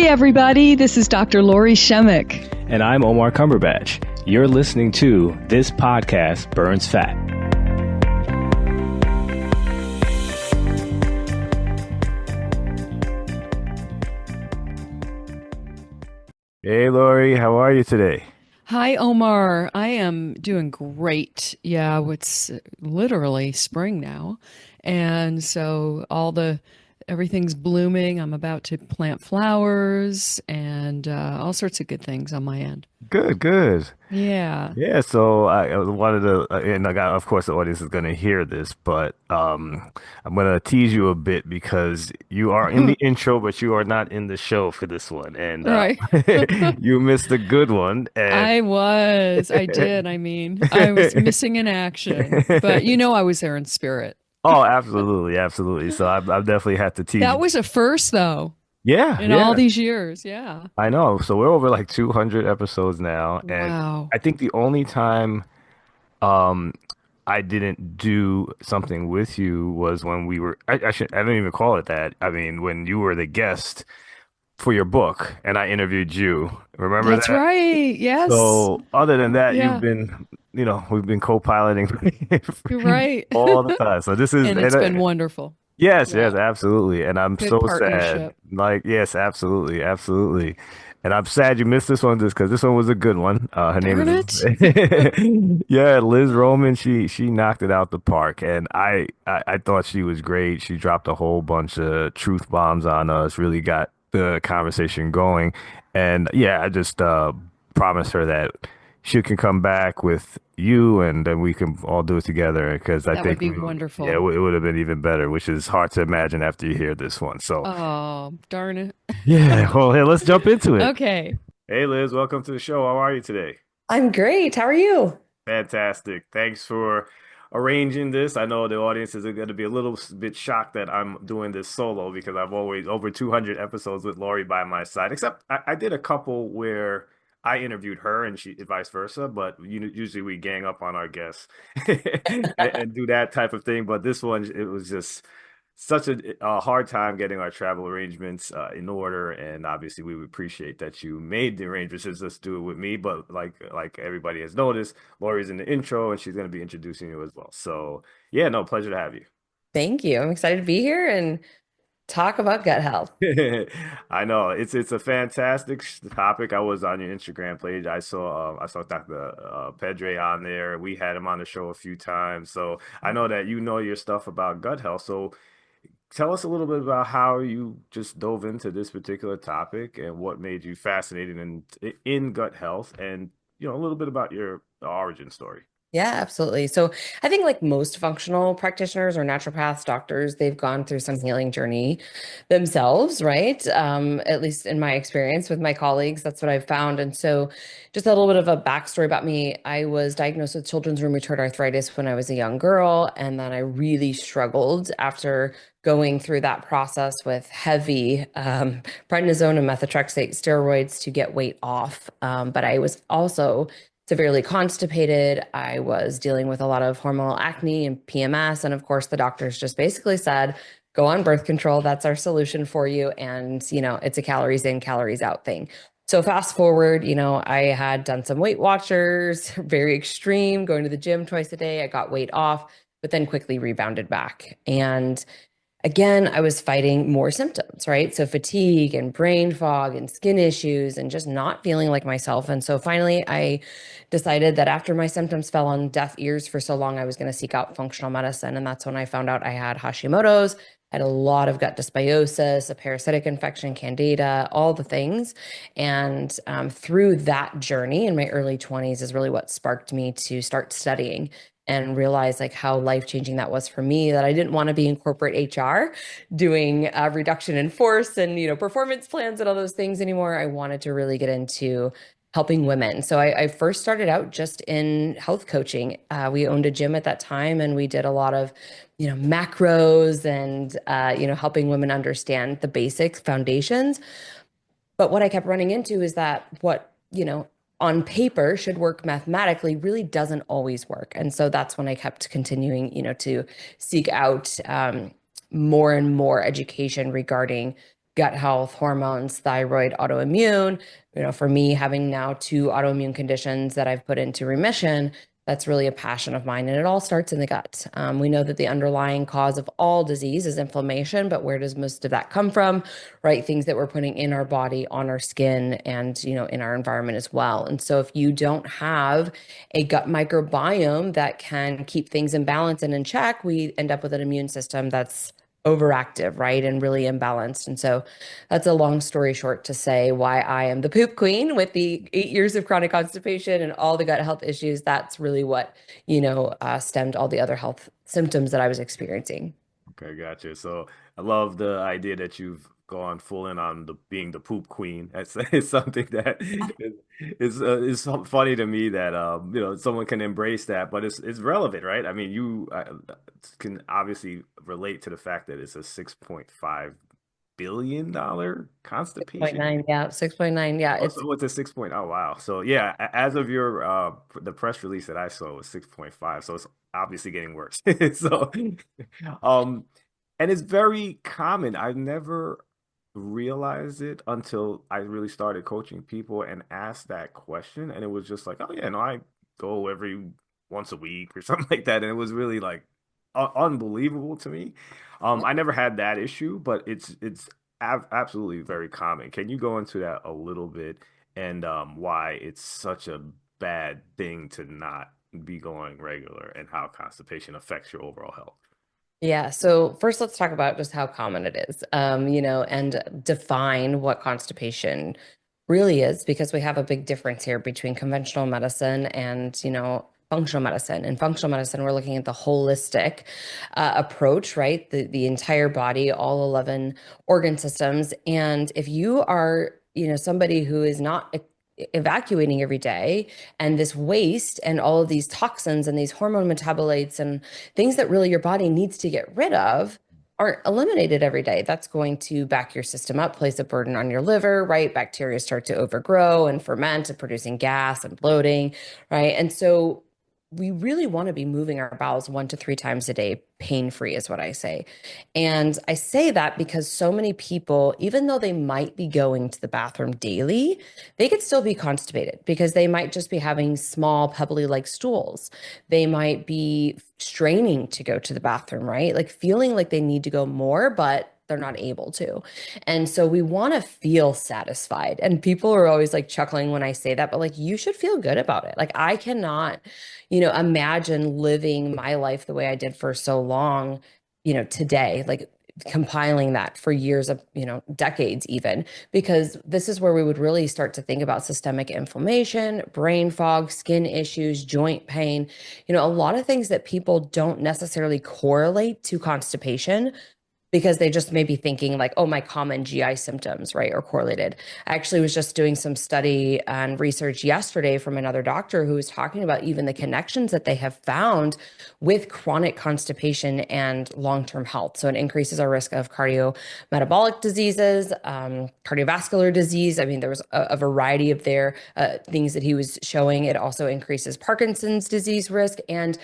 everybody. This is Dr. Lori Shemek. And I'm Omar Cumberbatch. You're listening to This Podcast Burns Fat. Hey, Lori, how are you today? Hi, Omar. I am doing great. Yeah, it's literally spring now. And so everything's blooming. I'm about to plant flowers and all sorts of good things on my end. Good, good. Yeah. Yeah, so I wanted to, and I got, of course, the audience is going to hear this, but I'm going to tease you a bit because you are in the intro, but you are not in the show for this one, and Right. you missed a good one. And I did. I mean, I was missing in action, but I was there in spirit. Oh, absolutely, absolutely. So I've definitely had to tease That you. was a first, though, Yeah, in all yeah. these years. Yeah. I know. So we're over like 200 episodes now, and Wow. I think the only time um I didn't do something with you was when we were I don't even call it that. I mean, when you were the guest for your book and I interviewed you. Remember That's that? right. Yes. So other than that, you've Yeah, been, we've been co-piloting you're right. all the time. So this is And it's been wonderful. yes, yes, Yeah. absolutely. And I'm Good so sad. partnership. Like, yes, absolutely, absolutely. And I'm sad you missed this one just because this one was a good one. Her name Darn it. is yeah, Liz Roman. She knocked it out the park, and I thought she was great. She dropped a whole bunch of truth bombs on us. Really got the conversation going, and yeah, I just promised her that she can come back with you, and then we can all do it together. Because I That would think be yeah, wonderful. it would have been even better, which is hard to imagine after you hear this one. So Oh, darn it. yeah, well, hey, let's jump into it. Okay. Hey, Liz, welcome to the show. How are you today? I'm great. How are you? Fantastic. Thanks for arranging this. I know the audience is going to be a little bit shocked that I'm doing this solo because I've always over 200 episodes with Lori by my side, except I did a couple where I interviewed her and she vice versa, but usually we gang up on our guests and do that type of thing. But this one, it was just such a hard time getting our travel arrangements in order, and obviously we would appreciate that you made the arrangements. Just do it with me, but like everybody has noticed, Lori's in the intro, and she's going to be introducing you as well. So yeah, no, pleasure to have you. Thank you. I'm excited to be here and talk about gut health. I know it's a fantastic topic. I was on your Instagram page. I saw Dr. Pedre on there. We had him on the show a few times, so I know that you know your stuff about gut health. So tell us a little bit about how you just dove into this particular topic and what made you fascinated in gut health, and a little bit about your origin story. Yeah, absolutely. So I think like most functional practitioners or naturopaths, doctors, they've gone through some healing journey themselves, right? At least in my experience with my colleagues, that's what I've found. And so just a little bit of a backstory about me. I was diagnosed with children's rheumatoid arthritis when I was a young girl. And then I really struggled after going through that process with heavy prednisone and methotrexate steroids to get weight off. But I was also severely constipated. I was dealing with a lot of hormonal acne and PMS. And of course, the doctors just basically said, go on birth control. That's our solution for you. And, it's a calories in, calories out thing. So fast forward, I had done some Weight Watchers, very extreme, going to the gym twice a day. I got weight off, but then quickly rebounded back. And again, I was fighting more symptoms, right? So fatigue and brain fog and skin issues and just not feeling like myself. And so finally, I decided that after my symptoms fell on deaf ears for so long, I was going to seek out functional medicine. And that's when I found out I had Hashimoto's, had a lot of gut dysbiosis, a parasitic infection, candida, all the things. And through that journey in my early 20s is really what sparked me to start studying and realize like how life-changing that was for me, that I didn't want to be in corporate HR doing reduction in force and, performance plans and all those things anymore. I wanted to really get into helping women. So I first started out just in health coaching. We owned a gym at that time and we did a lot of, macros and, helping women understand the basics, foundations. But what I kept running into is that what, on paper should work mathematically really doesn't always work. And so that's when I kept continuing, to seek out more and more education regarding gut health, hormones, thyroid, autoimmune. For me, having now two autoimmune conditions that I've put into remission, that's really a passion of mine. And it all starts in the gut. We know that the underlying cause of all disease is inflammation, but where does most of that come from? Right? Things that we're putting in our body, on our skin, and, in our environment as well. And so if you don't have a gut microbiome that can keep things in balance and in check, we end up with an immune system that's overactive, right? And really imbalanced. And so that's a long story short to say why I am the poop queen with the 8 years of chronic constipation and all the gut health issues. That's really what, stemmed all the other health symptoms that I was experiencing. Okay, gotcha. So I love the idea that you've gone full in on the being the poop queen. That's it's something that is so funny to me that someone can embrace that, but it's relevant, right? I mean, you can obviously relate to the fact that it's a $6.5 billion constipation. 6.9, yeah, 6.9, yeah. Oh, It's so it's a 6. Oh, wow. So yeah, as of your the press release that I saw was 6.5. So it's obviously getting worse. So um and it's very common. I've never realized it until I really started coaching people and asked that question. And it was just like, oh yeah, no, I go every once a week or something like that. And it was really like unbelievable to me. I never had that issue, but it's absolutely very common. Can you go into that a little bit and why it's such a bad thing to not be going regular and how constipation affects your overall health? Yeah. So first, let's talk about just how common it is, and define what constipation really is, because we have a big difference here between conventional medicine and, functional medicine. In functional medicine, we're looking at the holistic approach, right? The entire body, all 11 organ systems. And if you are, somebody who is not evacuating every day, and this waste and all of these toxins and these hormone metabolites and things that really your body needs to get rid of aren't eliminated every day, that's going to back your system up, place a burden on your liver, right? Bacteria start to overgrow and ferment and producing gas and bloating, right? And so we really want to be moving our bowels 1 to 3 times a day, pain free, is what I say. And I say that because so many people, even though they might be going to the bathroom daily, they could still be constipated because they might just be having small, pebbly like stools. They might be straining to go to the bathroom, right? Like feeling like they need to go more, but they're not able to. And so we want to feel satisfied. And people are always like chuckling when I say that, but like you should feel good about it. Like I cannot, imagine living my life the way I did for so long, today, like compiling that for years of, decades even, because this is where we would really start to think about systemic inflammation, brain fog, skin issues, joint pain, a lot of things that people don't necessarily correlate to constipation because they just may be thinking like, oh, my common GI symptoms, right, are correlated. I actually was just doing some study and research yesterday from another doctor who was talking about even the connections that they have found with chronic constipation and long-term health. So it increases our risk of cardiometabolic diseases, cardiovascular disease. I mean, there was a variety of their things that he was showing. It also increases Parkinson's disease risk and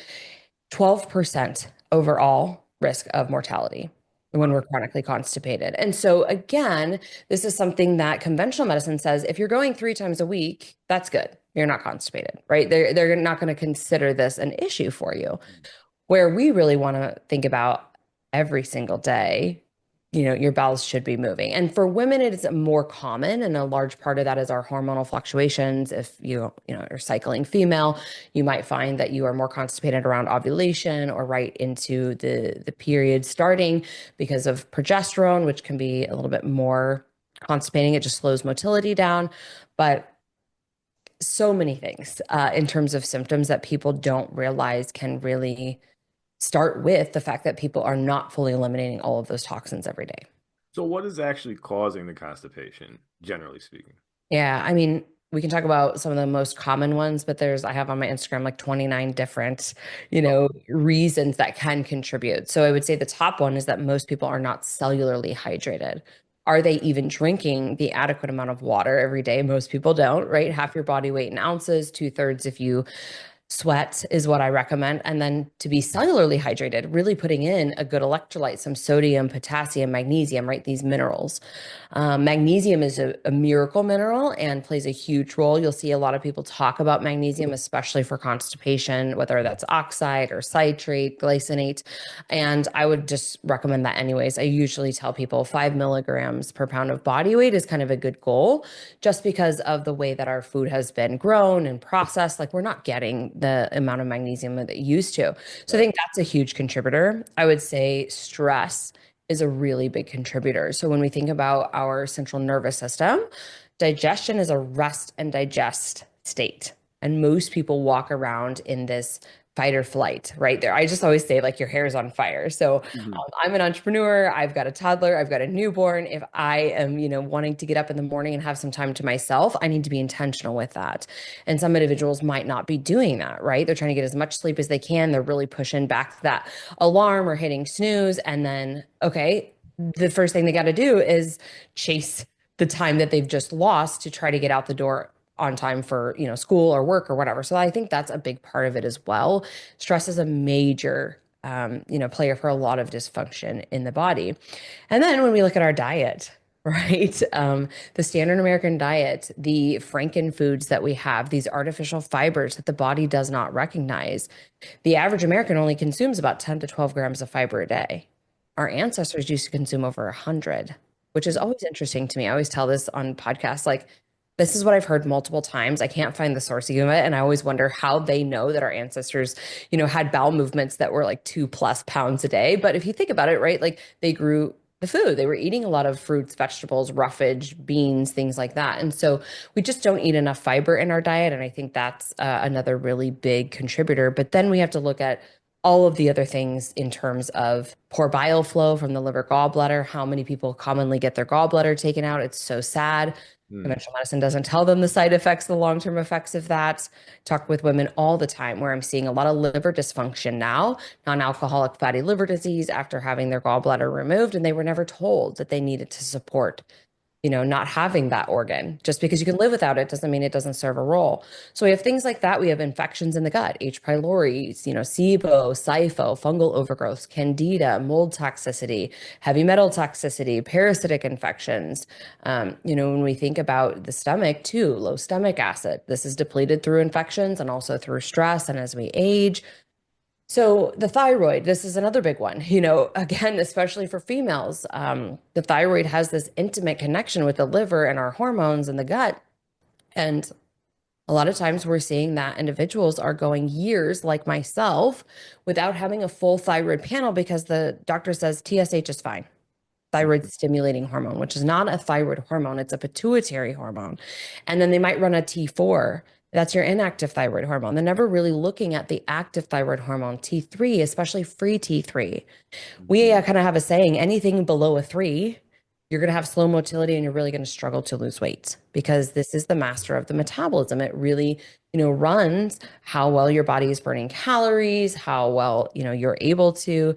12% overall risk of mortality when we're chronically constipated. And so again, this is something that conventional medicine says if you're going 3 times a week, that's good. You're not constipated, right? They're not going to consider this an issue for you. Where we really want to think about every single day, your bowels should be moving. And for women, it is more common. And a large part of that is our hormonal fluctuations. If you're cycling female, you might find that you are more constipated around ovulation or right into the period starting because of progesterone, which can be a little bit more constipating. It just slows motility down. But so many things in terms of symptoms that people don't realize can really start with the fact that people are not fully eliminating all of those toxins every day. So what is actually causing the constipation, generally speaking? Yeah, I mean, we can talk about some of the most common ones, but I have on my Instagram like 29 different, reasons that can contribute. So I would say the top one is that most people are not cellularly hydrated. Are they even drinking the adequate amount of water every day? Most people don't, right? Half your body weight in ounces, 2/3 if you Sweat is what I recommend. And then to be cellularly hydrated, really putting in a good electrolyte, some sodium, potassium, magnesium, right? These minerals. Magnesium is a miracle mineral and plays a huge role. You'll see a lot of people talk about magnesium, especially for constipation, whether that's oxide or citrate, glycinate. And I would just recommend that anyways. I usually tell people 5 milligrams per pound of body weight is kind of a good goal, just because of the way that our food has been grown and processed. Like we're not getting the amount of magnesium that it used to. So I Right. think that's a huge contributor. I would say stress is a really big contributor. So when we think about our central nervous system, digestion is a rest and digest state. And most people walk around in this fight or flight right there. I just always say, like, your hair is on fire. So Mhm. I'm an entrepreneur. I've got a toddler. I've got a newborn. If I am, wanting to get up in the morning and have some time to myself, I need to be intentional with that. And some individuals might not be doing that, right? They're trying to get as much sleep as they can. They're really pushing back that alarm or hitting snooze. And then, okay, the first thing they got to do is chase the time that they've just lost to try to get out the door on time for, school or work or whatever. So I think that's a big part of it as well. Stress is a major player for a lot of dysfunction in the body. And then when we look at our diet, right? The standard American diet, the Franken foods that we have, these artificial fibers that the body does not recognize. The average American only consumes about 10 to 12 grams of fiber a day. Our ancestors used to consume over 100, which is always interesting to me. I always tell this on podcasts, like, this is what I've heard multiple times. I can't find the sourcing of it. And I always wonder how they know that our ancestors, had bowel movements that were like 2+ pounds a day. But if you think about it, right, like they grew the food, they were eating a lot of fruits, vegetables, roughage, beans, things like that. And so we just don't eat enough fiber in our diet. And I think that's another really big contributor. But then we have to look at all of the other things in terms of poor bile flow from the liver gallbladder. How many people commonly get their gallbladder taken out? It's so sad. Mm. Conventional medicine doesn't tell them the side effects, the long-term effects of that. Talk with women all the time where I'm seeing a lot of liver dysfunction now, non-alcoholic fatty liver disease after having their gallbladder removed, and they were never told that they needed to support not having that organ. Just because you can live without it doesn't mean it doesn't serve a role. So we have things like that. We have infections in the gut, H. pylori, SIBO, SIFO, fungal overgrowth, candida, mold toxicity, heavy metal toxicity, parasitic infections. When we think about the stomach too, low stomach acid, this is depleted through infections and also through stress and as we age. So the thyroid, this is another big one. Again, especially for females, the thyroid has this intimate connection with the liver and our hormones in the gut. And a lot of times we're seeing that individuals are going years, like myself, without having a full thyroid panel because the doctor says TSH is fine, thyroid stimulating hormone, which is not a thyroid hormone, it's a pituitary hormone. And then they might run a T4. That's your inactive thyroid hormone. They're never really looking at the active thyroid hormone, T3, especially free T3. We Mhm. kind of have a saying, anything below a 3, you're going to have slow motility and you're really going to struggle to lose weight because this is the master of the metabolism. It really, runs how well your body is burning calories, how well, you're able to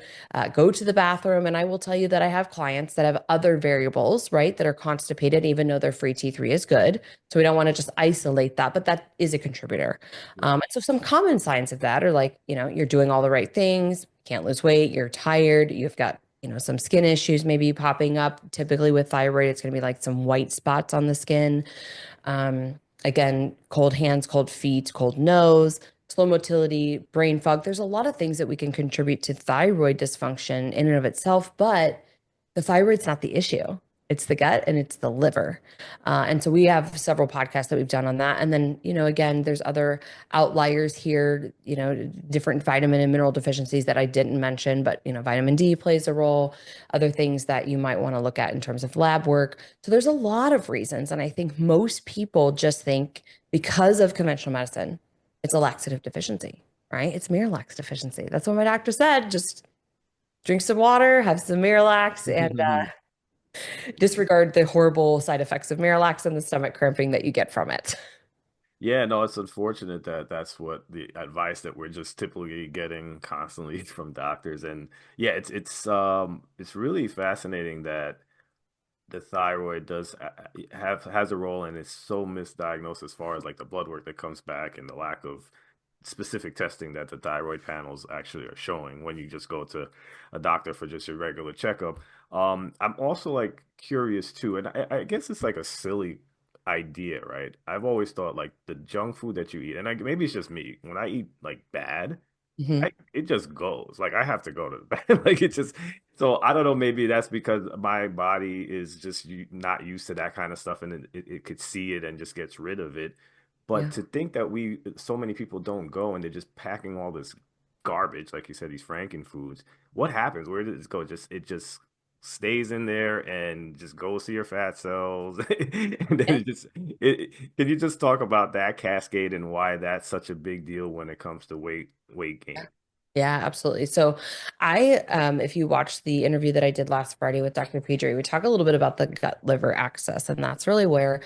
go to the bathroom. And I will tell you that I have clients that have other variables, right, that are constipated, even though their free T3 is good. So we don't want to just isolate that, but that is a contributor. And so some common signs of that are like, you're doing all the right things, can't lose weight, you're tired, you've got some skin issues maybe popping up. Typically with thyroid, it's going to be like some white spots on the skin. Again, cold hands, cold feet, cold nose, slow motility, brain fog. There's a lot of things that we can contribute to thyroid dysfunction in and of itself, but the thyroid's not the issue. It's the gut and it's the liver. And so we have several podcasts that we've done on that. And then, again, there's other outliers here, different vitamin and mineral deficiencies that I didn't mention, but, vitamin D plays a role, other things that you might want to look at in terms of lab work. So there's a lot of reasons. And I think most people just think because of conventional medicine, it's a laxative deficiency, right? It's Miralax deficiency. That's what my doctor said. Just drink some water, have some Miralax, and disregard the horrible side effects of Miralax and the stomach cramping that you get from it. Yeah, no, it's unfortunate that that's what the advice that we're just typically getting constantly from doctors. And yeah, it's really fascinating that the thyroid does have has a role and it's so misdiagnosed as far as like the blood work that comes back and the lack of specific testing that the thyroid panels actually are showing when you just go to a doctor for just your regular checkup. I'm also like curious too, and I guess it's like a silly idea, right? I've always thought like the junk food that you eat, and maybe it's just me, when I eat like bad, Mhm. it just goes. Like I have to go to the bathroom. Like it just so I don't know, maybe that's because my body is just not used to that kind of stuff and it could see it and just gets rid of it. But Yeah. to think that so many people don't go and they're just packing all this garbage, like you said, these Franken foods. What happens? Where does it go? It just stays in there and just goes to your fat cells. And then can you just talk about that cascade and why that's such a big deal when it comes to weight Yeah. gain? Yeah, absolutely. So if you watch the interview that I did last Friday with Dr. Pedri, we talk a little bit about the gut liver axis, and that's really where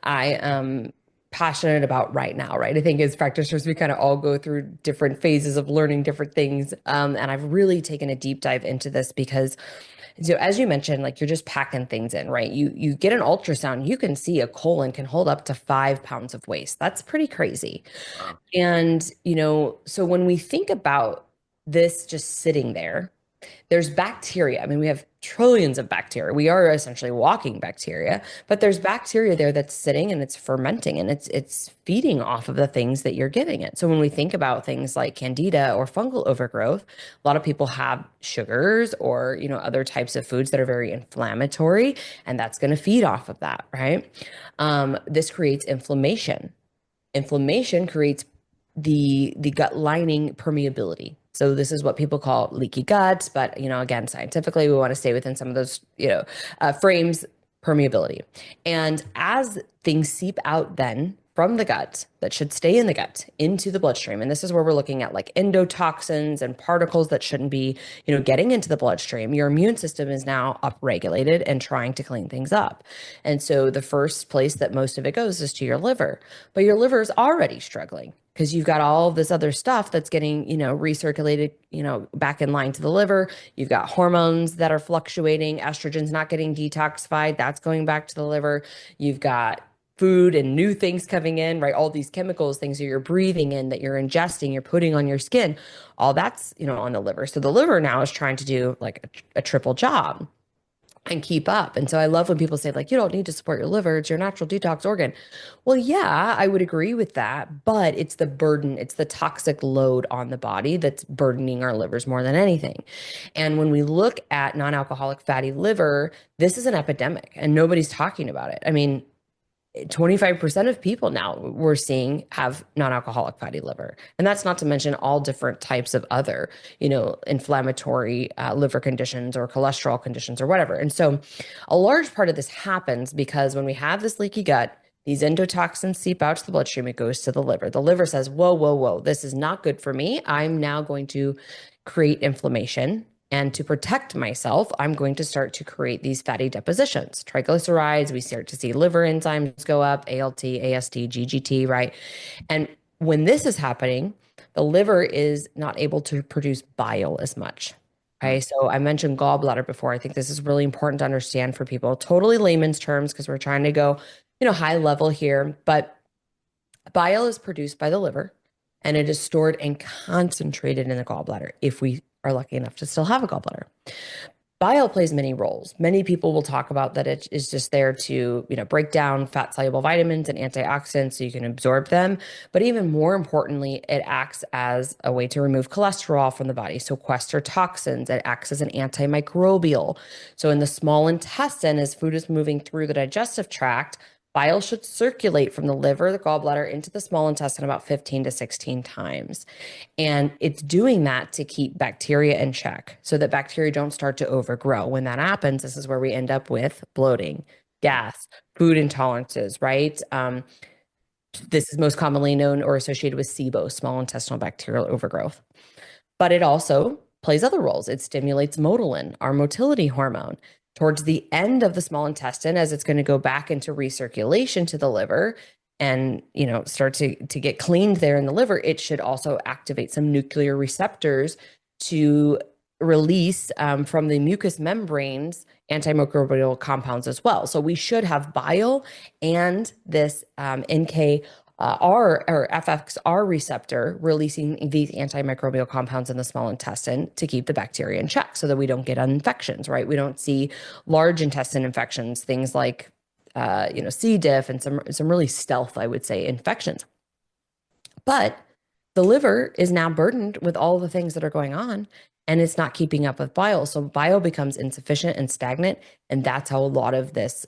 I am passionate about right now, right? I think as practitioners, we kind of all go through different phases of learning different things. And I've really taken a deep dive into this because, so as you mentioned, like you're just packing things in, right? You get an ultrasound, you can see a colon can hold up to 5 pounds of waste. That's pretty crazy. Wow. And, so when we think about this just sitting there, there's bacteria. I mean, we have trillions of bacteria. We are essentially walking bacteria, but there's bacteria there that's sitting and it's fermenting and it's feeding off of the things that you're giving it. So when we think about things like candida or fungal overgrowth, a lot of people have sugars or, other types of foods that are very inflammatory, and that's going to feed off of that, right? This creates inflammation. Inflammation creates the gut lining permeability. So this is what people call leaky gut, but again, scientifically, we want to stay within some of those frames. Permeability, and as things seep out then from the gut that should stay in the gut into the bloodstream, and this is where we're looking at like endotoxins and particles that shouldn't be getting into the bloodstream. Your immune system is now upregulated and trying to clean things up, and so the first place that most of it goes is to your liver, but your liver is already struggling because you've got all of this other stuff that's getting, recirculated, back in line to the liver. You've got hormones that are fluctuating. Estrogen's not getting detoxified. That's going back to the liver. You've got food and new things coming in, right? All these chemicals, things that you're breathing in, that you're ingesting, you're putting on your skin, all that's, on the liver. So the liver now is trying to do like a triple job and keep up. And so I love when people say, like, you don't need to support your liver, it's your natural detox organ. Well, yeah, I would agree with that, but it's the burden, it's the toxic load on the body that's burdening our livers more than anything. And when we look at non-alcoholic fatty liver, this is an epidemic and nobody's talking about it. I mean, 25% of people now we're seeing have non-alcoholic fatty liver. And that's not to mention all different types of other, inflammatory liver conditions or cholesterol conditions or whatever. And so a large part of this happens because when we have this leaky gut, these endotoxins seep out to the bloodstream, it goes to the liver. The liver says, whoa, whoa, whoa, this is not good for me. I'm now going to create inflammation. And to protect myself, I'm going to start to create these fatty depositions, triglycerides. We start to see liver enzymes go up, ALT, AST, GGT, right? And when this is happening, the liver is not able to produce bile as much. Okay, so I mentioned gallbladder before. I think this is really important to understand for people. Totally layman's terms because we're trying to go, high level here. But bile is produced by the liver and it is stored and concentrated in the gallbladder if we are lucky enough to still have a gallbladder. Bile plays many roles. Many people will talk about that it is just there to, break down fat soluble vitamins and antioxidants so you can absorb them. But even more importantly, it acts as a way to remove cholesterol from the body. So sequester toxins, it acts as an antimicrobial. So in the small intestine, as food is moving through the digestive tract, bile should circulate from the liver, the gallbladder into the small intestine about 15 to 16 times. And it's doing that to keep bacteria in check so that bacteria don't start to overgrow. When that happens, this is where we end up with bloating, gas, food intolerances, right? This is most commonly known or associated with SIBO, small intestinal bacterial overgrowth. But it also plays other roles. It stimulates motilin, our motility hormone. Towards the end of the small intestine, as it's going to go back into recirculation to the liver and start to get cleaned there in the liver, it should also activate some nuclear receptors to release from the mucous membranes antimicrobial compounds as well. So we should have bile and this NK or affects our receptor, releasing these antimicrobial compounds in the small intestine to keep the bacteria in check so that we don't get infections, right? We don't see large intestine infections, things like C. diff and some really stealth, I would say, infections. But the liver is now burdened with all the things that are going on, and it's not keeping up with bile. So bile becomes insufficient and stagnant. And that's how a lot of this,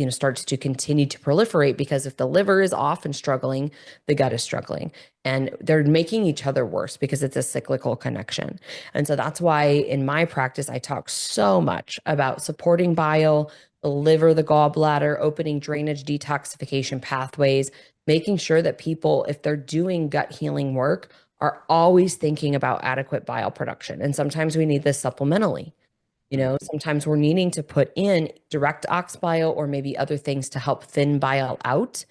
starts to continue to proliferate, because if the liver is off and struggling, the gut is struggling, and they're making each other worse because it's a cyclical connection. And so that's why in my practice, I talk so much about supporting bile, the liver, the gallbladder, opening drainage detoxification pathways, making sure that people, if they're doing gut healing work, are always thinking about adequate bile production. And sometimes we need this supplementally. Sometimes we're needing to put in direct ox bile or maybe other things to help thin bile out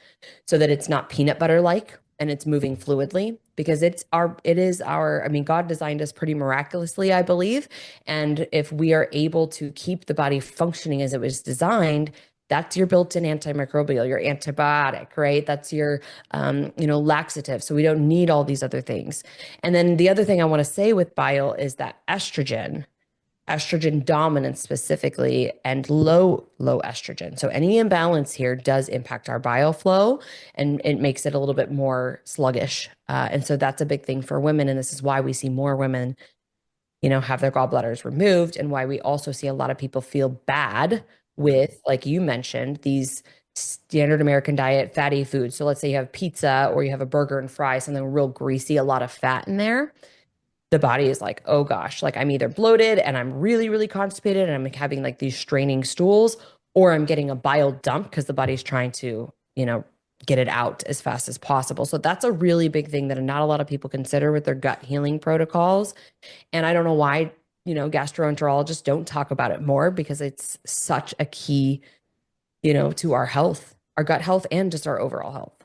so that it's not peanut butter like and it's moving fluidly, because I mean, God designed us pretty miraculously, I believe. And if we are able to keep the body functioning as it was designed, that's your built-in antimicrobial, your antibiotic, right? That's your, laxative. So we don't need all these other things. And then the other thing I want to say with bile is that estrogen dominance specifically, and low estrogen. So any imbalance here does impact our bile flow, and it makes it a little bit more sluggish. And so that's a big thing for women. And this is why we see more women, have their gallbladders removed, and why we also see a lot of people feel bad with, like you mentioned, these standard American diet fatty foods. So let's say you have pizza or you have a burger and fries, something real greasy, a lot of fat in there. The body is like, oh gosh, like I'm either bloated and I'm really, really constipated and I'm having like these straining stools, or I'm getting a bile dump because the body's trying to, get it out as fast as possible. So that's a really big thing that not a lot of people consider with their gut healing protocols. And I don't know why, gastroenterologists don't talk about it more, because it's such a key, to our health, our gut health, and just our overall health.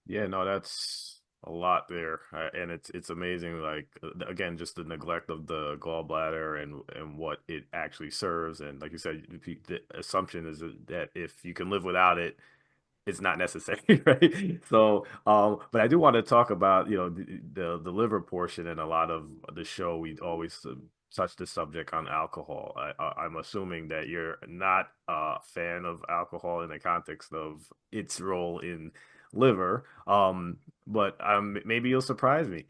Yeah, no, that's a lot there, and it's amazing. Like again, just the neglect of the gallbladder and what it actually serves, and like you said, the assumption is that if you can live without it, it's not necessary, right? So, but I do want to talk about, the liver portion. And a lot of the show, we always touch the subject on alcohol. I'm assuming that you're not a fan of alcohol in the context of its role in liver. But maybe you'll surprise me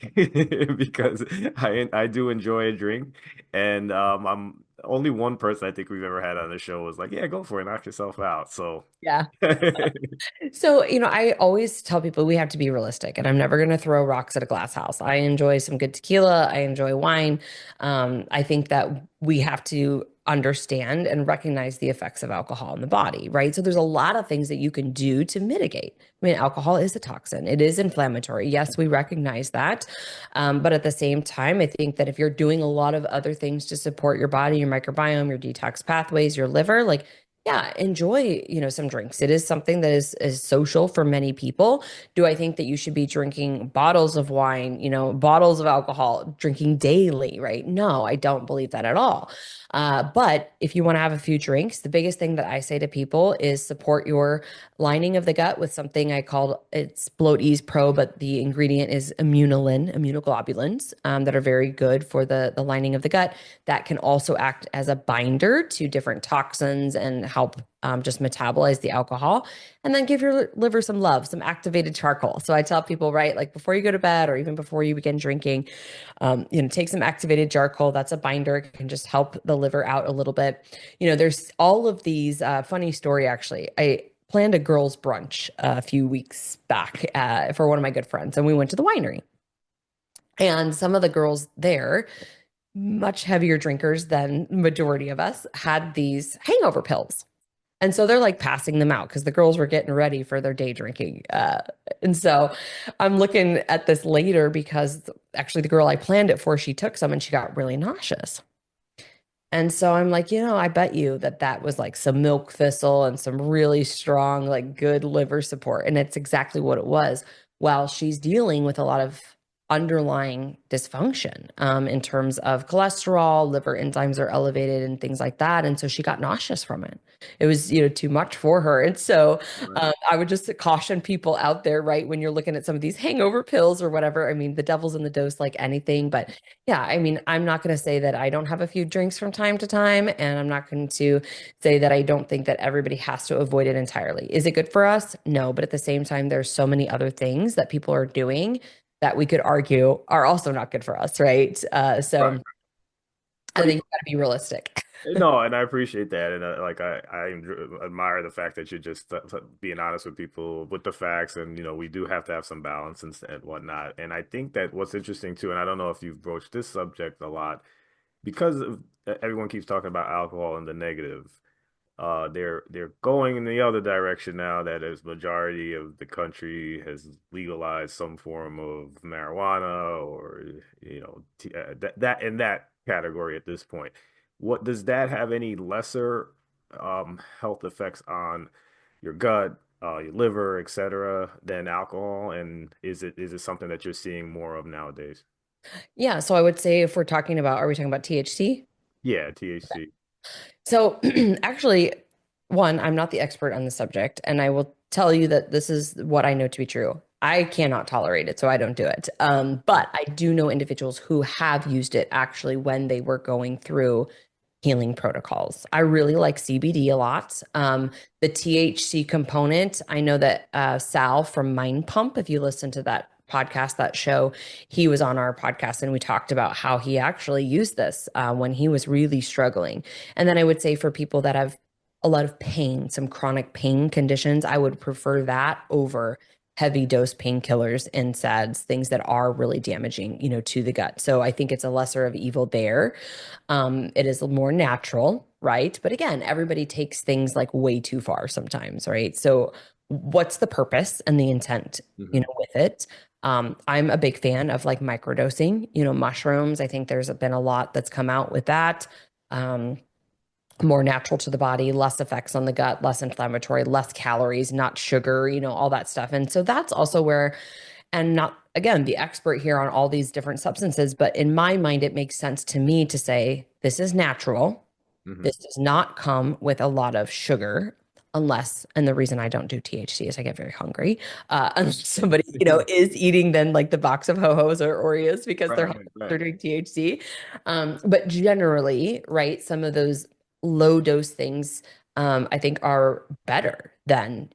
because I do enjoy a drink, and I'm only one person I think we've ever had on the show was like, yeah, go for it, knock yourself out. So. Yeah. So, I always tell people we have to be realistic, and I'm never going to throw rocks at a glass house. I enjoy some good tequila. I enjoy wine. I think that we have to understand and recognize the effects of alcohol in the body, right? So there's a lot of things that you can do to mitigate. I mean, alcohol is a toxin. It is inflammatory. Yes, we recognize that. But at the same time, I think that if you're doing a lot of other things to support your body, your microbiome, your detox pathways, your liver, like, yeah, enjoy, some drinks. It is something that is social for many people. Do I think that you should be drinking bottles of wine, bottles of alcohol, drinking daily, right? No, I don't believe that at all. But if you want to have a few drinks, the biggest thing that I say to people is support your lining of the gut with something I call, it's Bloat Ease Pro, but the ingredient is immunoglobulins, that are very good for the lining of the gut. That can also act as a binder to different toxins and help just metabolize the alcohol, and then give your liver some love, some activated charcoal. So I tell people, right, like before you go to bed or even before you begin drinking, take some activated charcoal. That's a binder. It can just help the liver out a little bit. There's all of these, funny story, actually. I planned a girls' brunch a few weeks back for one of my good friends, and we went to the winery. And some of the girls there, much heavier drinkers than majority of us, had these hangover pills. And so they're like passing them out because the girls were getting ready for their day drinking. And so I'm looking at this later because actually the girl I planned it for, she took some and she got really nauseous. And so I'm like, I bet you that was like some milk thistle and some really strong, like good liver support. And it's exactly what it was. While she's dealing with a lot of underlying dysfunction in terms of cholesterol, liver enzymes are elevated and things like that. And so she got nauseous from it. It was, too much for her. And so Right. I would just caution people out there, right, when you're looking at some of these hangover pills or whatever. I mean, the devil's in the dose like anything. But yeah, I mean, I'm not going to say that I don't have a few drinks from time to time. And I'm not going to say that I don't think that everybody has to avoid it entirely. Is it good for us? No. But at the same time, there's so many other things that people are doing that we could argue are also not good for us, right? Right. So I But think you got to be realistic. no, and I appreciate that, and like admire the fact that you're just being honest with people with the facts, and we do have to have some balance and whatnot. And I think that what's interesting too, and I don't know if you've broached this subject a lot, because everyone keeps talking about alcohol and the negative. They're going in the other direction now that as majority of the country has legalized some form of marijuana or that in that category at this point. What does that have any lesser health effects on your gut, your liver, etc., than alcohol? And is it something that you're seeing more of nowadays? Yeah, so I would say if we're talking about, are we talking about THC? Yeah, THC. So actually, one, I'm not the expert on the subject, and I will tell you that this is what I know to be true. I cannot tolerate it, so I don't do it. But I do know individuals who have used it actually when they were going through healing protocols. I really like CBD a lot. The THC component, I know that Sal from Mind Pump, if you listen to that podcast, that show, he was on our podcast and we talked about how he actually used this when he was really struggling. And then I would say for people that have a lot of pain, some chronic pain conditions, I would prefer that over heavy dose painkillers, NSAIDs, things that are really damaging, to the gut. So I think it's a lesser of evil there. It is more natural, right? But again, everybody takes things like way too far sometimes, right? So what's the purpose and the intent, Hmm. with it? I'm a big fan of like microdosing, mushrooms. I think there's been a lot that's come out with that. Um, More natural to the body, less effects on the gut, less inflammatory, less calories, not sugar, all that stuff. And so that's also where, and not again the expert here on all these different substances, but in my mind, it makes sense to me to say this is natural. Hmm. This does not come with a lot of sugar. Unless, and the reason I don't do THC is I get very hungry. Unless somebody, is eating then like the box of Ho-Hos or Oreos because they're Right, hungry, they're right. doing THC. But generally, right, some of those low dose things I think are better than,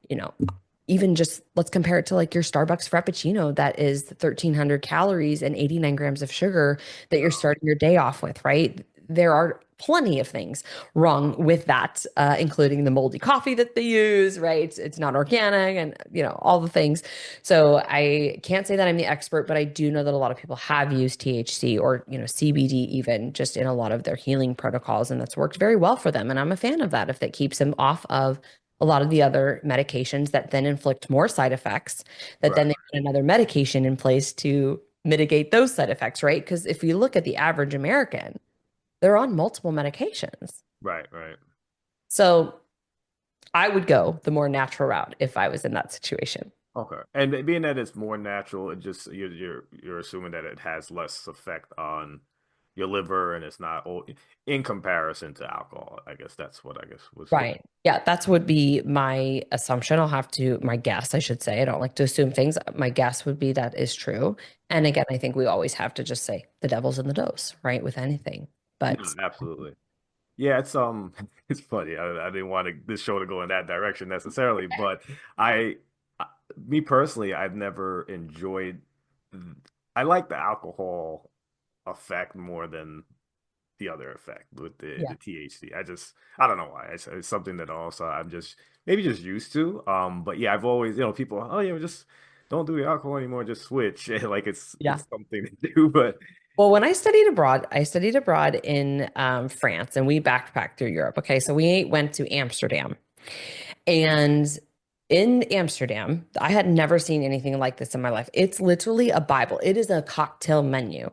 even just let's compare it to like your Starbucks Frappuccino that is 1,300 calories and 89 grams of sugar that you're starting your day off with, right? There are plenty of things wrong with that, including the moldy coffee that they use, right? It's not organic and, all the things. So I can't say that I'm the expert, but I do know that a lot of people have used THC or, CBD even just in a lot of their healing protocols, and that's worked very well for them. And I'm a fan of that if that keeps them off of a lot of the other medications that then inflict more side effects, that Right, then they put another medication in place to mitigate those side effects, right? Because if you look at the average American, they're on multiple medications. right, right. So I would go the more natural route if I was in that situation. Okay. And being that it's more natural, it just you're assuming that it has less effect on your liver and it's not in comparison to alcohol. I guess that's what I guess was. Right. Yeah, that's would be my assumption. My guess, I should say. I don't like to assume things. My guess would be that is true. And again, I think we always have to just say the devil's in the dose, right? With anything. No, But absolutely. Yeah, it's it's funny. I didn't want this show to go in that direction necessarily, but I, I me personally, I've never enjoyed I like the alcohol effect more than the other effect with the yeah. THC. I don't know why. It's something that also I'm just maybe just used to. But yeah, I've always, people, oh yeah, just don't do the alcohol anymore, just switch. Like Yeah. it's something to do, but Well, when I studied abroad in France and we backpacked through Europe. Okay. So we went to Amsterdam. And in Amsterdam, I had never seen anything like this in my life. It's literally a Bible. It is a cocktail menu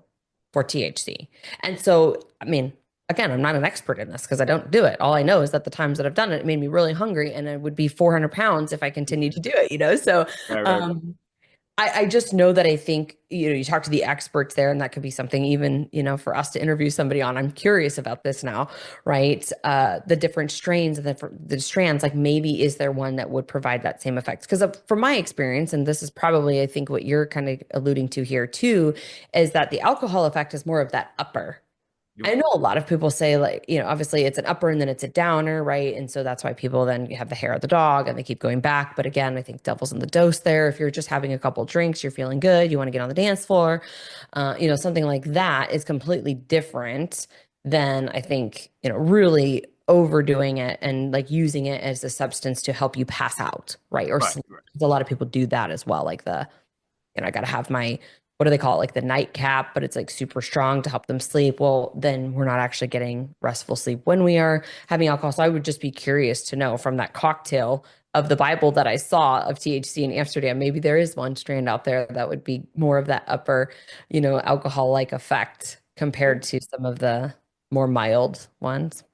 for THC. And so, I mean, again, I'm not an expert in this because I don't do it. All I know is that the times that I've done it, it made me really hungry and I would be 400 pounds if I continued to do it, So, right, right, right. um, I just know that I think, you talk to the experts there, and that could be something even, for us to interview somebody on. I'm curious about this now, right? The different strains and the strands, like maybe is there one that would provide that same effect? Because from my experience, and this is probably, I think, what you're kind of alluding to here too, is that the alcohol effect is more of that upper. I know a lot of people say, like, obviously it's an upper and then it's a downer, right? And so that's why people then have the hair of the dog and they keep going back. But again, I think devil's in the dose there. If you're just having a couple drinks, you're feeling good, you want to get on the dance floor, something like that is completely different than, I think, really overdoing it and like using it as a substance to help you pass out, right? Or Right, sleep. right. 'Cause a lot of people do that as well, like I got to have my, what do they call it? Like the nightcap, but it's like super strong to help them sleep. Well, then we're not actually getting restful sleep when we are having alcohol. So I would just be curious to know from that cocktail of the Bible that I saw of THC in Amsterdam, maybe there is one strand out there that would be more of that upper, alcohol-like effect compared to some of the more mild ones.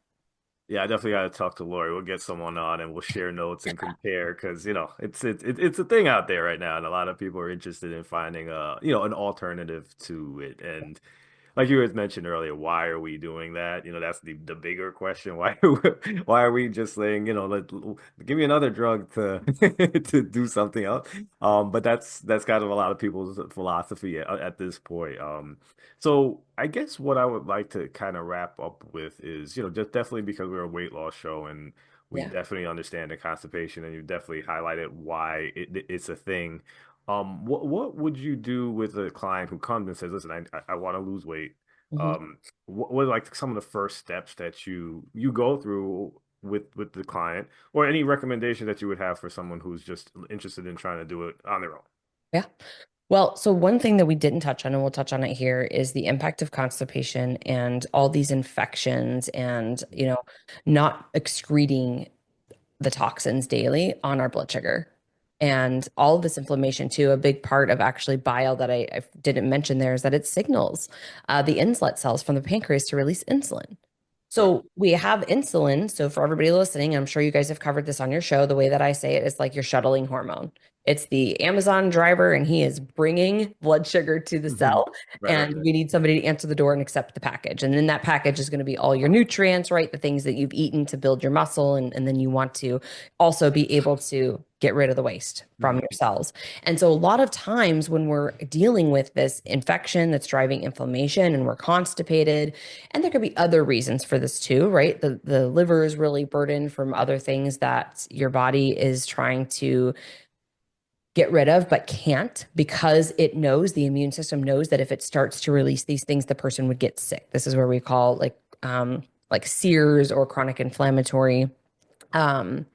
Yeah, I definitely got to talk to Lori. We'll get someone on and we'll share notes and compare because it's a thing out there right now, and a lot of people are interested in finding an alternative to it. And like you had mentioned earlier, why are we doing that? That's the bigger question. Why are we just saying, give me another drug to to do something else? But that's kind of a lot of people's philosophy at this point. So I guess what I would like to kind of wrap up with is, just definitely because we're a weight loss show and we Yeah. definitely understand the constipation and you definitely highlighted why it's a thing. What would you do with a client who comes and says, "Listen, I want to lose weight." Mhm. What are like some of the first steps that you go through with the client, or any recommendation that you would have for someone who's just interested in trying to do it on their own? Yeah. Well, so one thing that we didn't touch on, and we'll touch on it here, is the impact of constipation and all these infections and, not excreting the toxins daily on our blood sugar. And all of this inflammation, too, a big part of actually bile that I didn't mention there is that it signals the insulet cells from the pancreas to release insulin. Right. So we have insulin. So for everybody listening, I'm sure you guys have covered this on your show. The way that I say it is like your shuttling hormone. It's the Amazon driver, and he is bringing blood sugar to the Mhm. cell. Right, right, And right. we need somebody to answer the door and accept the package. And then that package is going to be all your nutrients, right? The things that you've eaten to build your muscle. And then you want to also be able to get rid of the waste from Mhm. your cells. And so a lot of times when we're dealing with this infection that's driving inflammation and we're constipated, and there could be other reasons for this too, right? The liver is really burdened from other things that your body is trying to get rid of but can't, because it knows, the immune system knows that if it starts to release these things, the person would get sick. This is where we call like sears or chronic inflammatory. um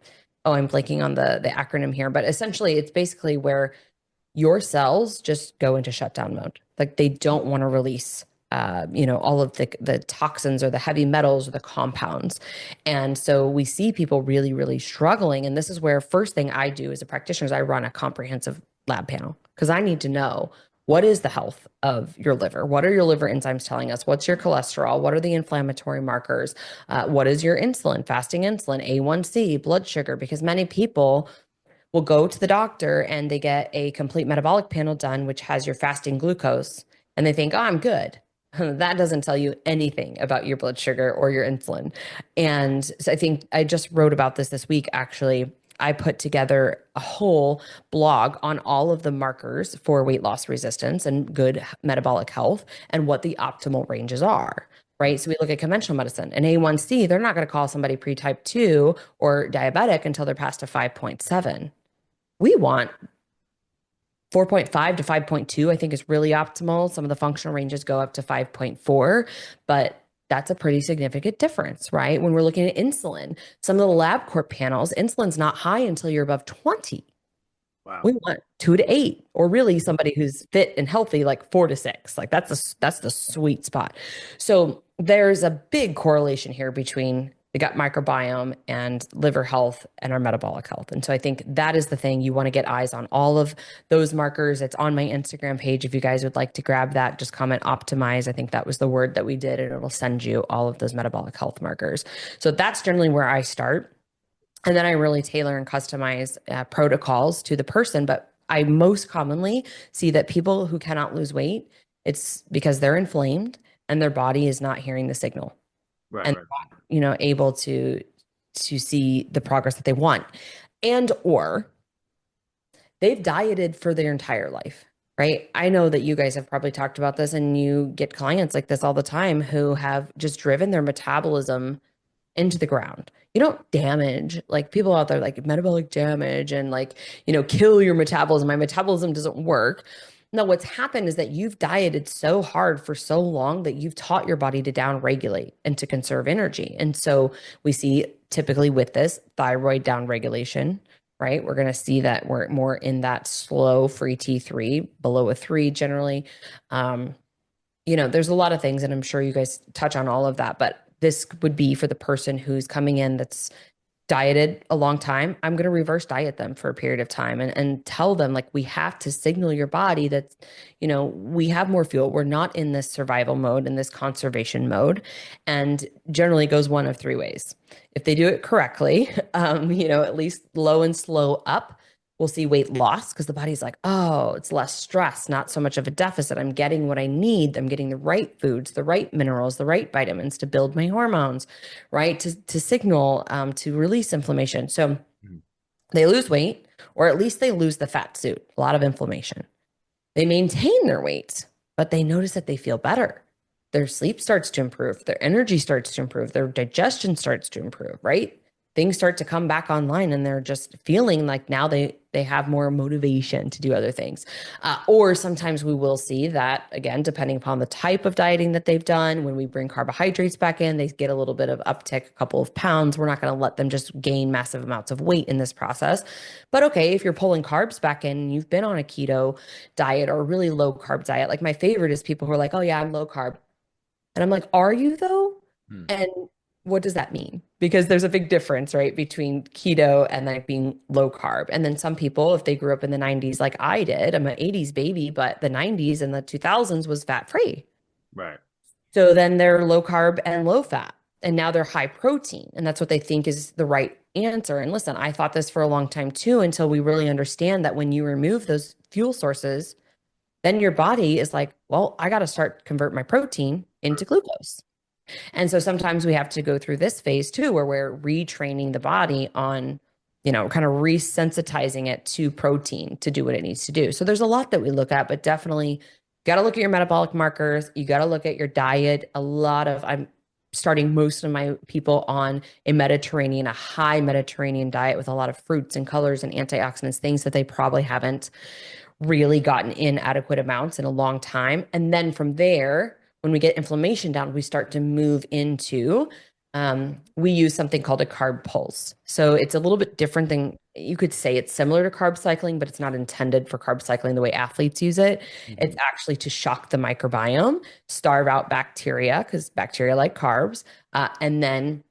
oh, I'm blanking on the acronym here, but essentially it's basically where your cells just go into shutdown mode. Like they don't want to release, all of the toxins or the heavy metals or the compounds. And so we see people really, really struggling. And this is where first thing I do as a practitioner is I run a comprehensive lab panel, because I need to know what is the health of your liver? What are your liver enzymes telling us? What's your cholesterol? What are the inflammatory markers? What is your insulin, fasting insulin, A1C, blood sugar? Because many people will go to the doctor and they get a complete metabolic panel done, which has your fasting glucose, and they think, oh, I'm good. That doesn't tell you anything about your blood sugar or your insulin. And so I think I just wrote about this week, actually. I put together a whole blog on all of the markers for weight loss resistance and good metabolic health and what the optimal ranges are. Right. So we look at conventional medicine and A1C, they're not going to call somebody pre type 2 or diabetic until they're past a 5.7. We want 4.5 to 5.2, I think is really optimal. Some of the functional ranges go up to 5.4, but that's a pretty significant difference, right? When we're looking at insulin, some of the LabCorp panels, insulin's not high until you're above 20. Wow. We want 2 to 8, or really somebody who's fit and healthy, like 4 to 6. Like that's the sweet spot. So there's a big correlation here between the gut microbiome and liver health and our metabolic health. And so I think that is the thing. You want to get eyes on all of those markers. It's on my Instagram page. If you guys would like to grab that, just comment optimize. I think that was the word that we did, and it'll send you all of those metabolic health markers. So that's generally where I start. And then I really tailor and customize protocols to the person. But I most commonly see that people who cannot lose weight, it's because they're inflamed and their body is not hearing the signal Right, and right. not, able to see the progress that they want. And or they've dieted for their entire life, right? I know that you guys have probably talked about this and you get clients like this all the time who have just driven their metabolism into the ground. You don't damage like people out there like metabolic damage and like, kill your metabolism. My metabolism doesn't work. No, what's happened is that you've dieted so hard for so long that you've taught your body to down regulate and to conserve energy. And so we see typically with this thyroid down regulation, right? We're going to see that we're more in that slow free T3, below a 3 generally. Um, there's a lot of things, and I'm sure you guys touch on all of that, but this would be for the person who's coming in that's dieted a long time. I'm going to reverse diet them for a period of time and tell them like we have to signal your body that, we have more fuel. We're not in this survival mode, in this conservation mode. And generally goes one of three ways. If they do it correctly, at least low and slow up, we'll see weight loss because the body's like, oh, it's less stress, not so much of a deficit. I'm getting what I need. I'm getting the right foods, the right minerals, the right vitamins to build my hormones, right? To signal, to release inflammation. So Mhm. they lose weight, or at least they lose the fat suit, a lot of inflammation. They maintain their weight, but they notice that they feel better. Their sleep starts to improve, their energy starts to improve, their digestion starts to improve, right? Things start to come back online and they're just feeling like now they have more motivation to do other things. Or sometimes we will see that, again, depending upon the type of dieting that they've done, when we bring carbohydrates back in, they get a little bit of uptick, a couple of pounds. We're not going to let them just gain massive amounts of weight in this process. But okay, if you're pulling carbs back in and you've been on a keto diet or a really low carb diet, like my favorite is people who are like, oh, yeah, I'm low carb. And I'm like, are you though? Hmm. And what does that mean? Because there's a big difference, right, between keto and like being low carb. And then some people, if they grew up in the 90s like I did, I'm an 80s baby, but the 90s and the 2000s was fat free. Right. So then they're low carb and low fat. And now they're high protein. And that's what they think is the right answer. And listen, I thought this for a long time too, until we really understand that when you remove those fuel sources, then your body is like, well, I got to start convert my protein into glucose. And so sometimes we have to go through this phase too, where we're retraining the body on, kind of resensitizing it to protein to do what it needs to do. So there's a lot that we look at, but definitely got to look at your metabolic markers. You got to look at your diet. I'm starting most of my people on a high Mediterranean diet with a lot of fruits and colors and antioxidants, things that they probably haven't really gotten in adequate amounts in a long time. And then from there, when we get inflammation down, we start to move into, we use something called a carb pulse. So it's a little bit different than you could say it's similar to carb cycling, but it's not intended for carb cycling the way athletes use it. Mhm. It's actually to shock the microbiome, starve out bacteria because bacteria like carbs, and then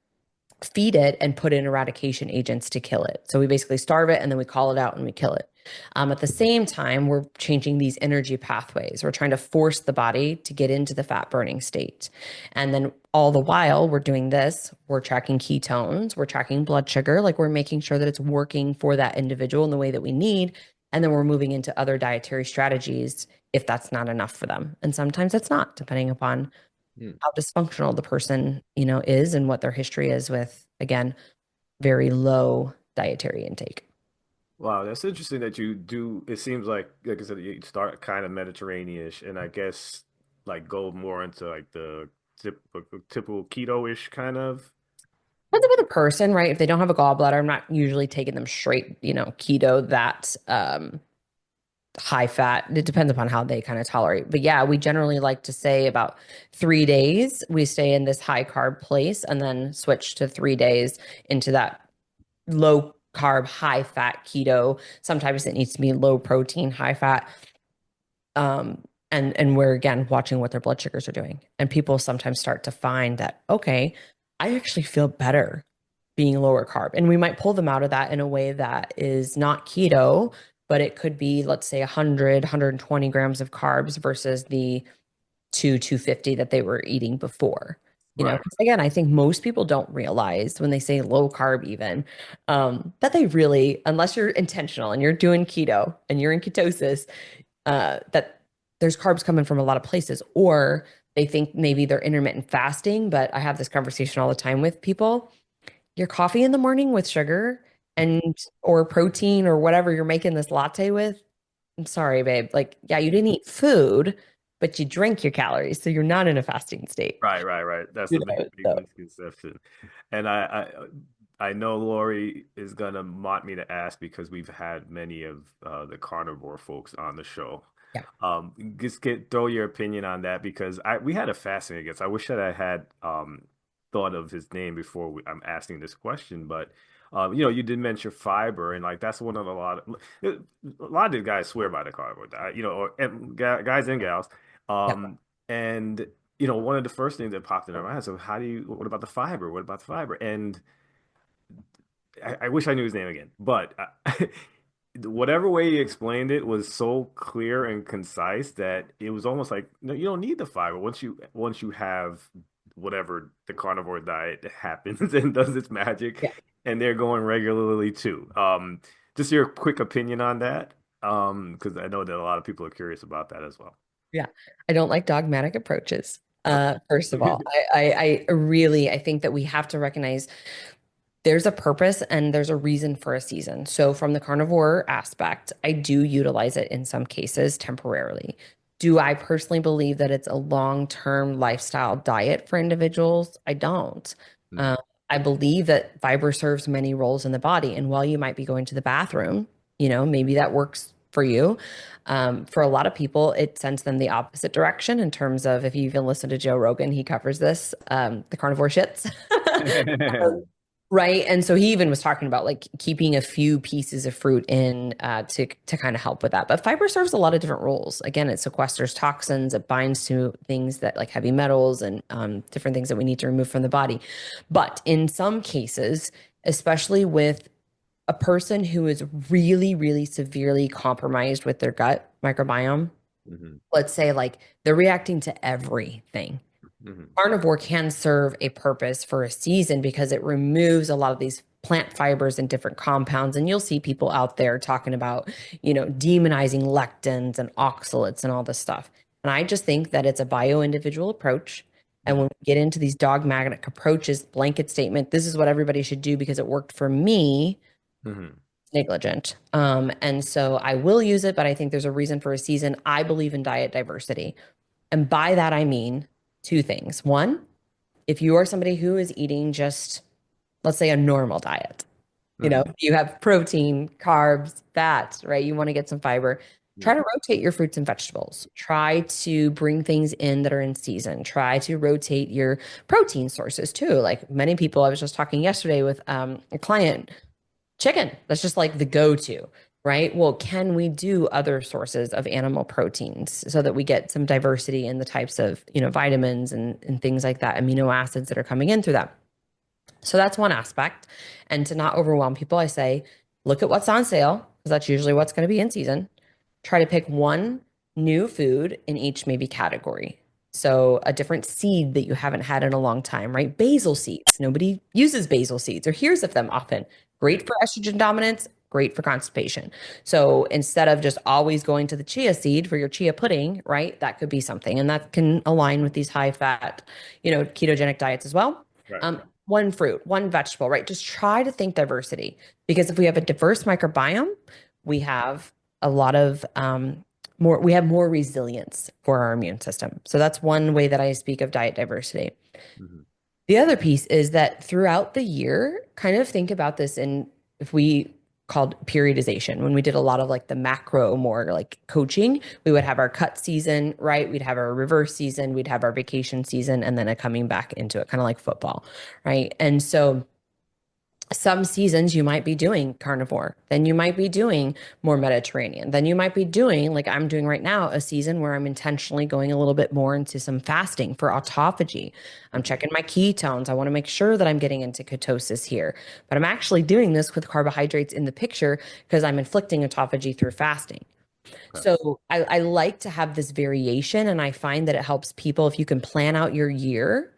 feed it and put in eradication agents to kill it. So we basically starve it and then we call it out and we kill it. At the same time, we're changing these energy pathways. We're trying to force the body to get into the fat burning state. And then all the while we're doing this, we're tracking ketones, we're tracking blood sugar, like we're making sure that it's working for that individual in the way that we need. And then we're moving into other dietary strategies if that's not enough for them. And sometimes it's not, depending upon Hmm. how dysfunctional the person, is and what their history is with, again, very low dietary intake. Wow, that's interesting that you do. It seems like I said, you start kind of Mediterranean-ish, and I guess like go more into like the typical keto-ish kind of. Depends upon the person, right? If they don't have a gallbladder, I'm not usually taking them straight, keto that high fat. It depends upon how they kind of tolerate. But yeah, we generally like to say about 3 days we stay in this high carb place and then switch to 3 days into that low carb, high fat keto. Sometimes it needs to be low protein, high fat. Um, and we're again watching what their blood sugars are doing. And people sometimes start to find that, okay, I actually feel better being lower carb. And we might pull them out of that in a way that is not keto, but it could be, let's say, 100, 120 grams of carbs versus the 250 that they were eating before. Right. Because again, I think most people don't realize when they say low carb even, that they really, unless you're intentional and you're doing keto and you're in ketosis, that there's carbs coming from a lot of places, or they think maybe they're intermittent fasting. But I have this conversation all the time with people. Your coffee in the morning with sugar and or protein or whatever you're making this latte with. I'm sorry, babe. Like, yeah, you didn't eat food, but you drink your calories, so you're not in a fasting state. Right, right, right. That's You the big, know, big so misconception. And I know Lori is gonna want me to ask because we've had many of the carnivore folks on the show. yeah, Just throw your opinion on that because we had a fascinating guest. I wish that I had thought of his name before I'm asking this question, but you did mention fiber, and like that's one of a lot of the guys swear by the carnivore diet, guys and gals. yeah, Um, and one of the first things that popped in their mind, so what about the fiber? What about the fiber? And I wish I knew his name again, but whatever way he explained it was so clear and concise that it was almost like, no, you don't need the fiber once you have whatever the carnivore diet happens and does its magic, yeah. and they're going regularly too. Just your quick opinion on that, because I know that a lot of people are curious about that as well. Yeah. I don't like dogmatic approaches. First of Okay. all, I really I think that we have to recognize there's a purpose and there's a reason for a season. So from the carnivore aspect, I do utilize it in some cases temporarily. Do I personally believe that it's a long-term lifestyle diet for individuals? I don't. Mhm. Um, I believe that fiber serves many roles in the body. And while you might be going to the bathroom, maybe that works for you. For a lot of people, it sends them the opposite direction in terms of if you even listen to Joe Rogan, he covers this, the carnivore shits. Right. And so he even was talking about like keeping a few pieces of fruit in to kind of help with that. But fiber serves a lot of different roles. Again, it sequesters toxins, it binds to things that like heavy metals and different things that we need to remove from the body. But in some cases, especially with a person who is really, really severely compromised with their gut microbiome, Mhm. let's say like they're reacting to everything, Mhm. carnivore can serve a purpose for a season because it removes a lot of these plant fibers and different compounds. And you'll see people out there talking about, demonizing lectins and oxalates and all this stuff. And I just think that it's a bio-individual approach. And Mhm. when we get into these dogmatic approaches, blanket statement, this is what everybody should do because it worked for me, Mhm. negligent. And so I will use it, but I think there's a reason for a season. I believe in diet diversity. And by that, I mean two things. One, if you are somebody who is eating just, let's say, a normal diet, Mhm. you have protein, carbs, fats, right? You want to get some fiber. Try Mhm. to rotate your fruits and vegetables. Try to bring things in that are in season. Try to rotate your protein sources too. Like many people, I was just talking yesterday with a client, chicken. That's just like the go-to, right? Well, can we do other sources of animal proteins so that we get some diversity in the types of, vitamins and things like that, amino acids that are coming in through that? So that's one aspect. And to not overwhelm people, I say, look at what's on sale, because that's usually what's going to be in season. Try to pick one new food in each maybe category. So a different seed that you haven't had in a long time, right? Basil seeds. Nobody uses basil seeds or hears of them often. Yeah. Great for estrogen dominance, great for constipation. So instead of just always going to the chia seed for your chia pudding, right? That could be something. And that can align with these high fat, ketogenic diets as well. Right. Um, one fruit, one vegetable, right? Just try to think diversity because if we have a diverse microbiome, we have a lot of we have more resilience for our immune system. So that's one way that I speak of diet diversity. Mhm. The other piece is that throughout the year, kind of think about this in if we called periodization, when we did a lot of like the macro more like coaching, we would have our cut season, right? We'd have our reverse season, we'd have our vacation season, and then a coming back into it, kind of like football, right? And so some seasons you might be doing carnivore, then you might be doing more Mediterranean, then you might be doing, like I'm doing right now, a season where I'm intentionally going a little bit more into some fasting for autophagy. I'm Mhm. checking my ketones. I want to make sure that I'm getting into ketosis here. But I'm actually doing this with carbohydrates in the picture because I'm inflicting autophagy through fasting. Okay. So I like to have this variation, and I find that it helps people if you can plan out your year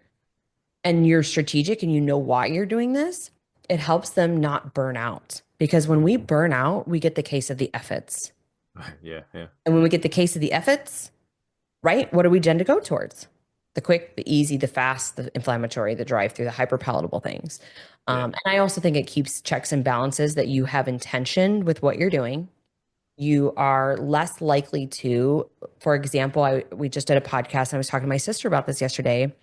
and you're strategic and you know why you're doing this, it helps them not burn out. Because when we burn out, we get the case of the efforts. Yeah, yeah. And when we get the case of the efforts, right, what do we tend to go towards? The quick, the easy, the fast, the inflammatory, the drive through, the hyper palatable things. Yeah. And I also think it keeps checks and balances that you have intention with what you're doing. You are less likely to, for example, we just did a podcast and I was talking to my sister about this yesterday.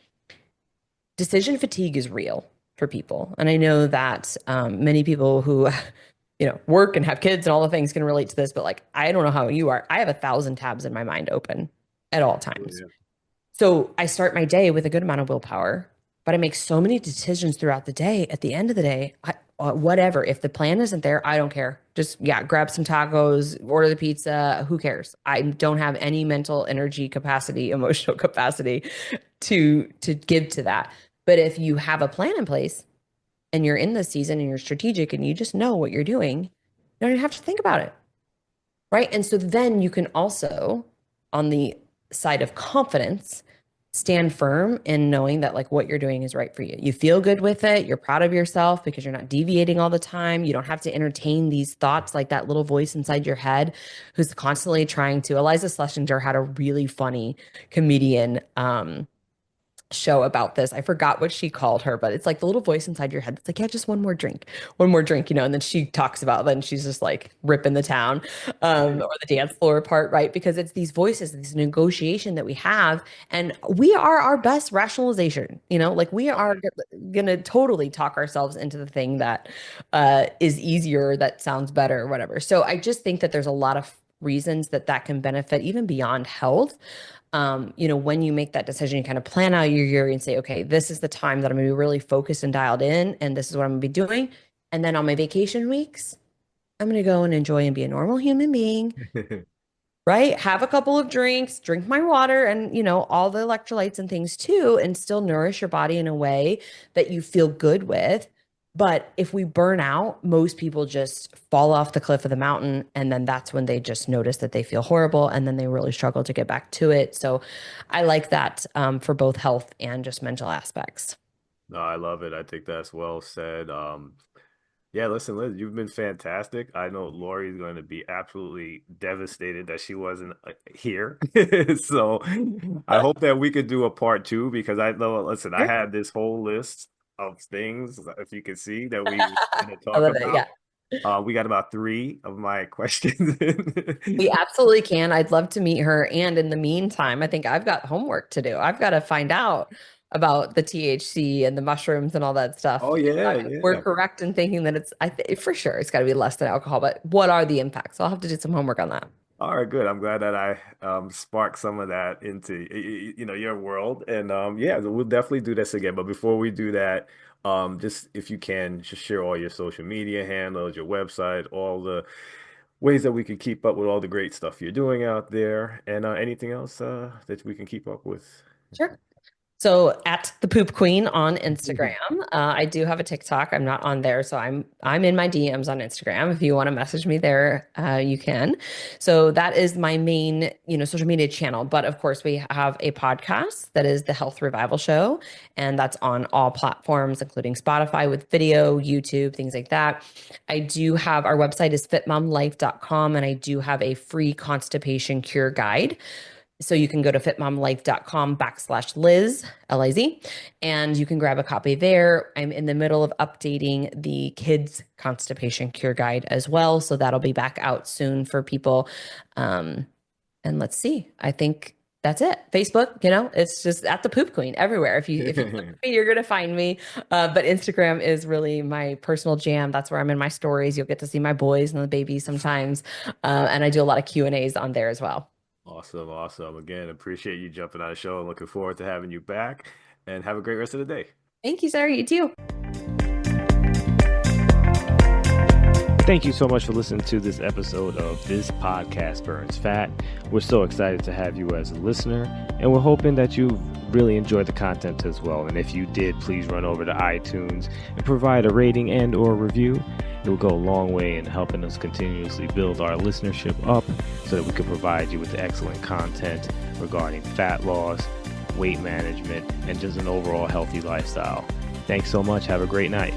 Decision fatigue is real for people. And I know that many people who, work and have kids and all the things can relate to this, but like, I don't know how you are. I have 1,000 tabs in my mind open at all times. Yeah. So I start my day with a good amount of willpower, but I make so many decisions throughout the day. At the end of the day, whatever, if the plan isn't there, I don't care. Just, grab some tacos, order the pizza. Who cares? I don't have any mental energy capacity, emotional capacity to give to that. But if you have a plan in place and you're in this season and you're strategic and you just know what you're doing, you don't even have to think about it. Right. And so then you can also, on the side of confidence, stand firm in knowing that like what you're doing is right for you. You feel good with it. You're proud of yourself because you're not deviating all the time. You don't have to entertain these thoughts like that little voice inside your head who's constantly trying to. Eliza Schlesinger had a really funny comedian show about this. I forgot what she called her, but it's like the little voice inside your head that's like, yeah, just one more drink, and then she talks about, then she's just like ripping the town, or the dance floor part, right? Because it's these voices, this negotiation that we have, and we are our best rationalization, like we are gonna totally talk ourselves into the thing that is easier, that sounds better, or whatever. So I just think that there's a lot of reasons that can benefit even beyond health. When you make that decision, you kind of plan out your year and say, okay, this is the time that I'm going to be really focused and dialed in, and this is what I'm going to be doing. And then on my vacation weeks, I'm going to go and enjoy and be a normal human being, right? Have a couple of drinks, drink my water and, all the electrolytes and things too, and still nourish your body in a way that you feel good with. But if we burn out, most people just fall off the cliff of the mountain. And then that's when they just notice that they feel horrible. And then they really struggle to get back to it. So I like that for both health and just mental aspects. No, I love it. I think that's well said. Yeah, listen, Liz, you've been fantastic. I know Lori's going to be absolutely devastated that she wasn't here. So I hope that we could do a part two because I know, listen, I had this whole list of things, if you can see, that we going to I talk love it. about. Yeah. We got about 3 of my questions in. We absolutely can. I'd love to meet her. And in the meantime, I think I've got homework to do. I've got to find out about the THC and the mushrooms and all that stuff. Oh yeah, We're yeah. correct in thinking that for sure it's got to be less than alcohol, but what are the impacts? So I'll have to do some homework on that. All right, good. I'm glad that I sparked some of that into your world, and yeah, we'll definitely do this again. But before we do that, just if you can, just share all your social media handles, your website, all the ways that we can keep up with all the great stuff you're doing out there, and anything else that we can keep up with. Sure. So at the Poop Queen on Instagram, I do have a TikTok. I'm not on there, so I'm in my DMs on Instagram. If you want to message me there, you can. So that is my main, social media channel. But of course, we have a podcast that is the Health Revival Show, and that's on all platforms, including Spotify with video, YouTube, things like that. I do have our website is fitmomlife.com, and I do have a free constipation cure guide. So you can go to fitmomlife.com/Liz, Liz, and you can grab a copy there. I'm in the middle of updating the kids constipation cure guide as well. So that'll be back out soon for people. And let's see, I think that's it. Facebook, it's just at the Poop Queen everywhere. If you look for me, you're going to find me. But Instagram is really my personal jam. That's where I'm in my stories. You'll get to see my boys and the babies sometimes. And I do a lot of Q&As on there as well. Awesome, awesome. Again, appreciate you jumping on the show and looking forward to having you back. And have a great rest of the day. Thank you, sir. You too. Thank you so much for listening to this episode of This Podcast Burns Fat. We're so excited to have you as a listener, and we're hoping that you really enjoyed the content as well. And if you did, please run over to iTunes and provide a rating and or review. It will go a long way in helping us continuously build our listenership up so that we can provide you with excellent content regarding fat loss, weight management, and just an overall healthy lifestyle. Thanks so much. Have a great night.